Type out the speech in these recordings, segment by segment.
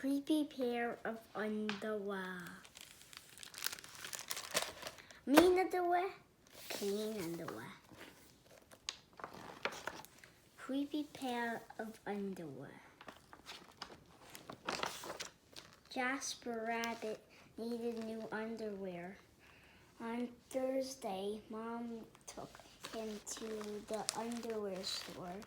creepy pair of underwear. Mean underwear, clean underwear. Creepy pair of underwear. Jasper Rabbit needed new underwear. On Thursday, Mom took him to the underwear store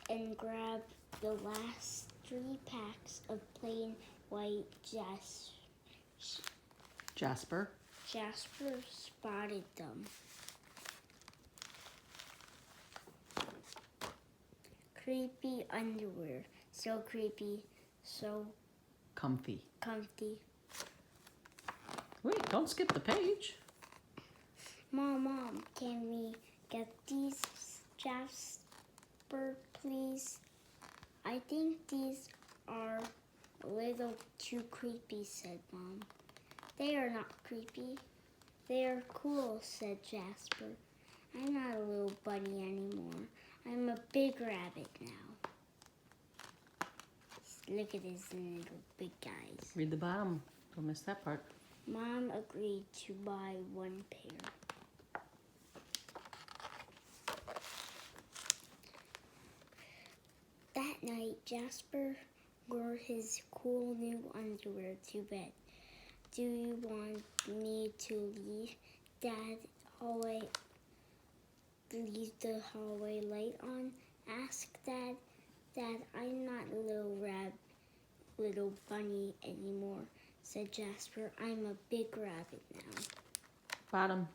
and grabbed the last 3 packs of plain white Jasper. Jasper spotted them. Creepy underwear. So creepy, so Comfy. comfy. Wait, don't skip the page. Mom, can we get these, Jasper, please? I think these are a little too creepy, said Mom. They are not creepy. They are cool, said Jasper. I'm not a little bunny anymore. I'm a big rabbit now. Look at his little big eyes. Read the bottom. Don't miss that part. Mom agreed to buy 1 pair. That night, Jasper wore his cool new underwear to bed. Do you want me to leave the hallway light on? Asked Dad. Dad, I'm not a little bunny anymore, said Jasper. I'm a big rabbit now. Bottom.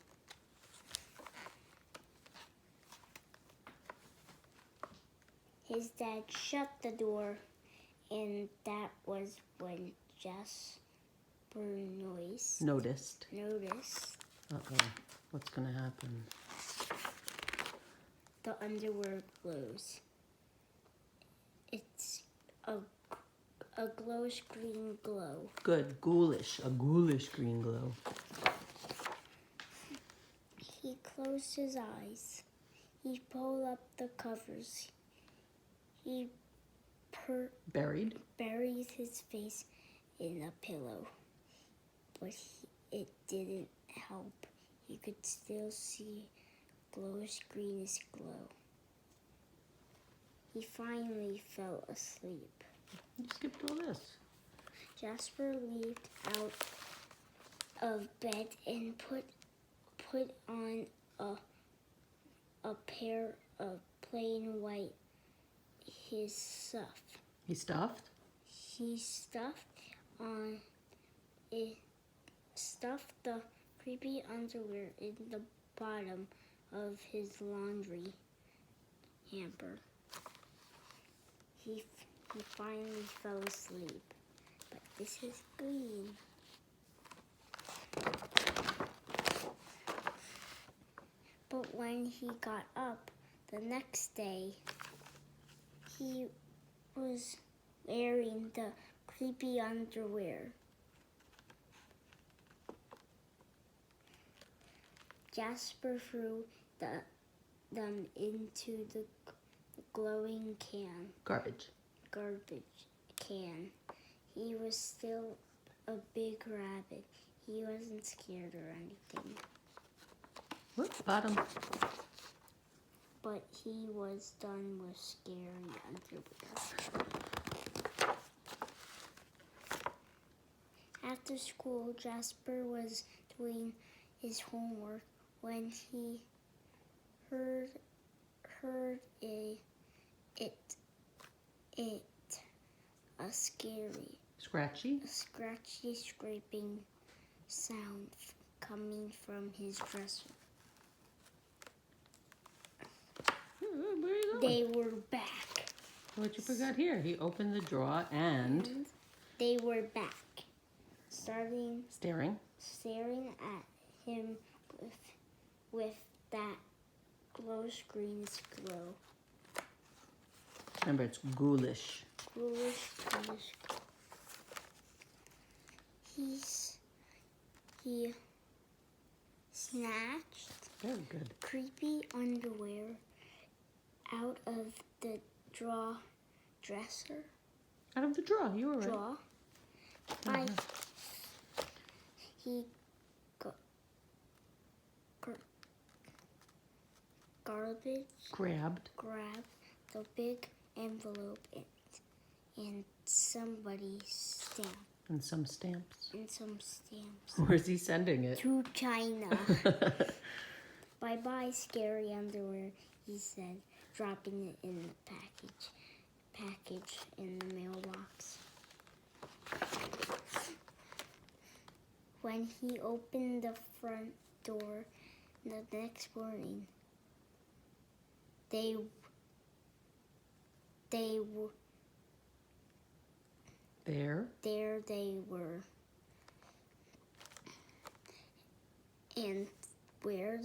His dad shut the door, and that was when Jasper noticed. Uh-oh. What's gonna happen? The underwear glows. It's a glowish green glow. Good. Ghoulish. A ghoulish green glow. He closed his eyes. He pulled up the covers. He Buried. buried his face in a pillow, but it didn't help. He could still see glowish greenish glow. He finally fell asleep. You skipped all this. Jasper leaped out of bed and put on a pair of plain white his stuff. He stuffed? He stuffed the creepy underwear in the bottom of his laundry hamper. He finally fell asleep, but this is green. But when he got up the next day, he was wearing the creepy underwear. Jasper threw them into the glowing Garbage can. He was still a big rabbit. He wasn't scared or anything. Whoops, bottom. But he was done with scary underwear. After school, Jasper was doing his homework when he heard a scratchy, scraping sound coming from his dresser. Where are you going? They were back. What you forgot here? He opened the drawer and they were back, staring at him with that glowish greenish glow. Remember, it's ghoulish. Greenish glow. He snatched Very good. creepy underwear out of the dresser Out of the drawer, you were right. drawer. By he Grabbed. grabbed the big envelope and somebody's stamp And some stamps. and some stamps Where's he sending it? to China. Bye bye, scary underwear, he said, dropping it in the package in the mailbox. When he opened the front door the next morning, they were There. there. They were, and were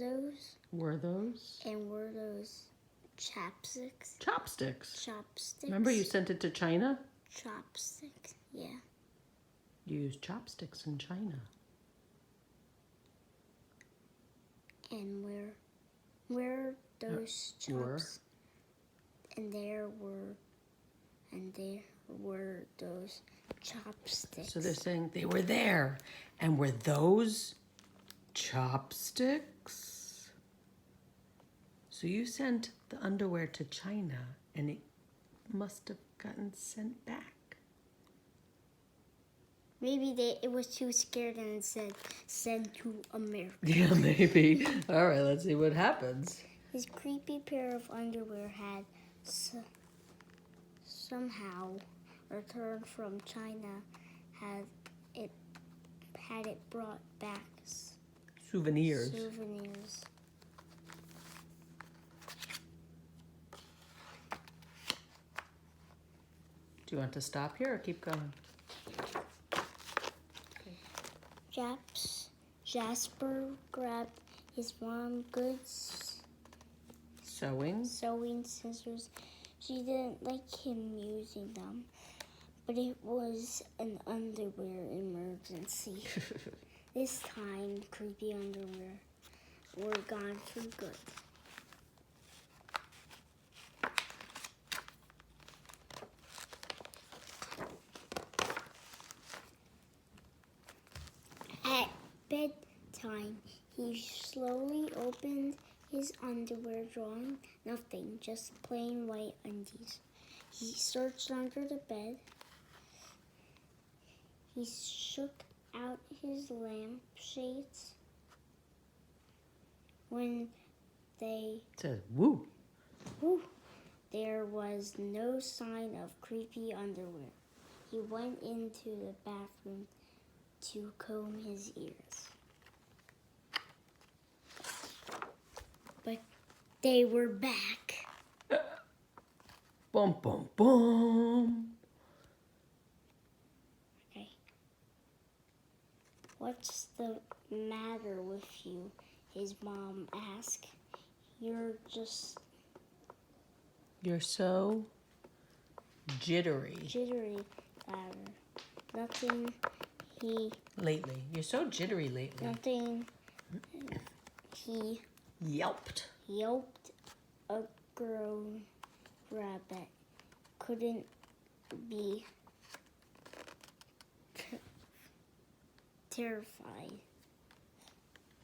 those chopsticks? Chopsticks. Chopsticks. Remember you sent it to China? Chopsticks. Yeah. You use chopsticks in China. And where those Were. chops? And there were those chopsticks. So they're saying they were there. And were those chopsticks? So you sent the underwear to China and it must have gotten sent back. Maybe it was too scared and said send to America. Yeah, maybe. All right, let's see what happens. His creepy pair of underwear had somehow returned from China. Had it brought back Souvenirs. souvenirs. Do you want to stop here or keep going? Jasper grabbed his mom goods Sewing. sewing scissors. She didn't like him using them, but it was an underwear emergency. This time, creepy underwear were gone for good. At bedtime, he slowly opened his underwear, drawing nothing, just plain white undies. He searched under the bed. He shook out his lampshades. When It says woo. there was no sign of creepy underwear. He went into the bathroom to comb his ears. But they were back. Boom, boom, boom. Okay. What's the matter with you? His mom asked. You're so jittery jittery, louder. Nothing. lately. You're so jittery lately. Nothing. He Yelped. yelped. A grown rabbit couldn't be terrified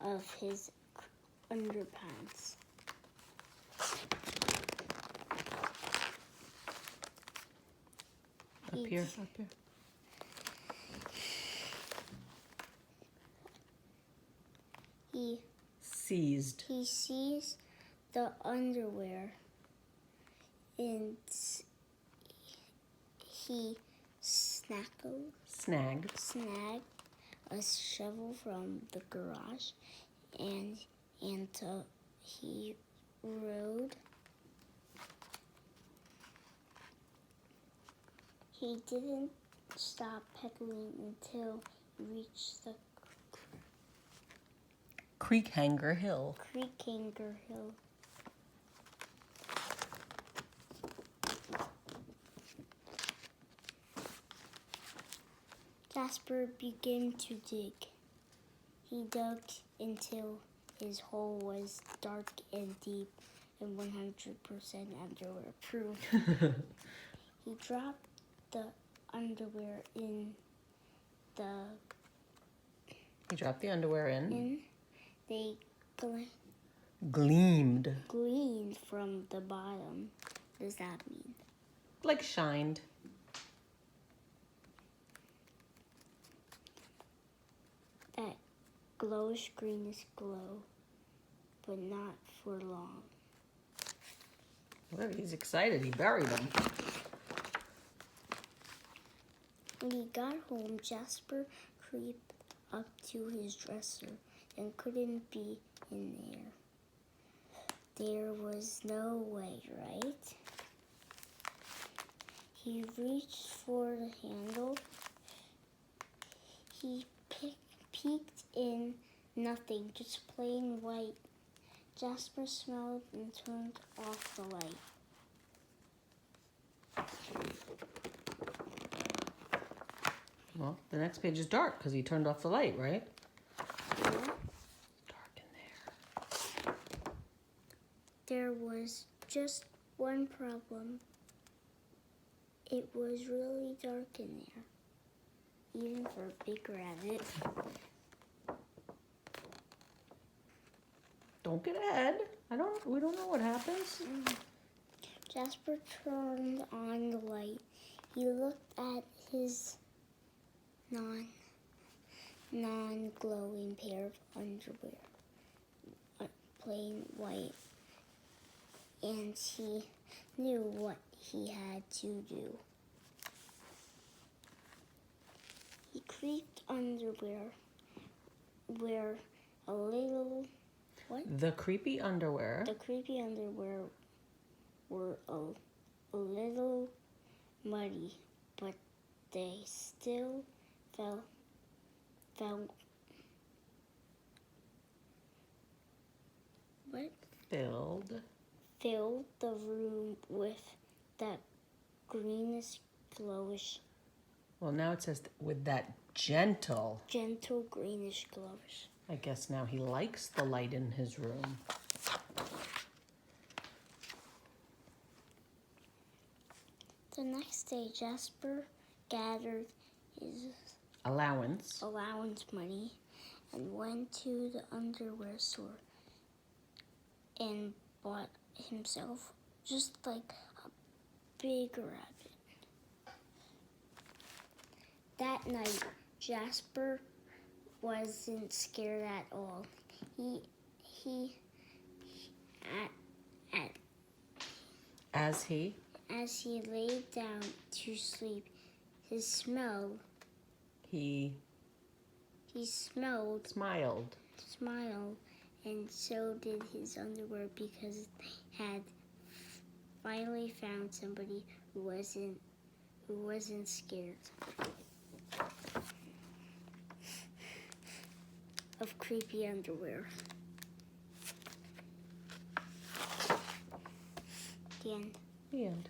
of his underpants. Up here. He Seized. seized the underwear and he Snagged. snagged a shovel from the garage and he rode. He didn't stop pedaling until he reached the Creek Hanger Hill. Creek Hanger Hill. Jasper began to dig. He dug until his hole was dark and deep and 100% underwear proof. He dropped the underwear in the He dropped the underwear in. they Gleamed. gleaned from the bottom. What does that mean? Like shined. That glowish greenish glow, but not for long. Look, he's excited. He buried them. When he got home, Jasper creeped up to his dresser and couldn't be in there. There was no way, right? He reached for the handle. He peeked in. Nothing, just plain white. Jasper smelled and turned off the light. Well, the next page is dark because he turned off the light, right? Yeah. Dark in there. There was just one problem. It was really dark in there, even for a big rabbit. Don't get ahead. We don't know what happens. Jasper turned on the light. He looked at his non-glowing pair of underwear, plain white, and he knew what he had to do. He creeped underwear where a little The creepy underwear. The creepy underwear were a little muddy, but they still felt Filled. the room with that greenish, glowish, Well, now it says with that gentle. gentle greenish glowish. I guess now he likes the light in his room. The next day, Jasper gathered his Allowance. money and went to the underwear store and bought himself just like a big rabbit. That night, Jasper wasn't scared at all. As he As he lay down to sleep, he smiled, smiled. and so did his underwear because they had finally found somebody who wasn't scared of creepy underwear. The end. The end.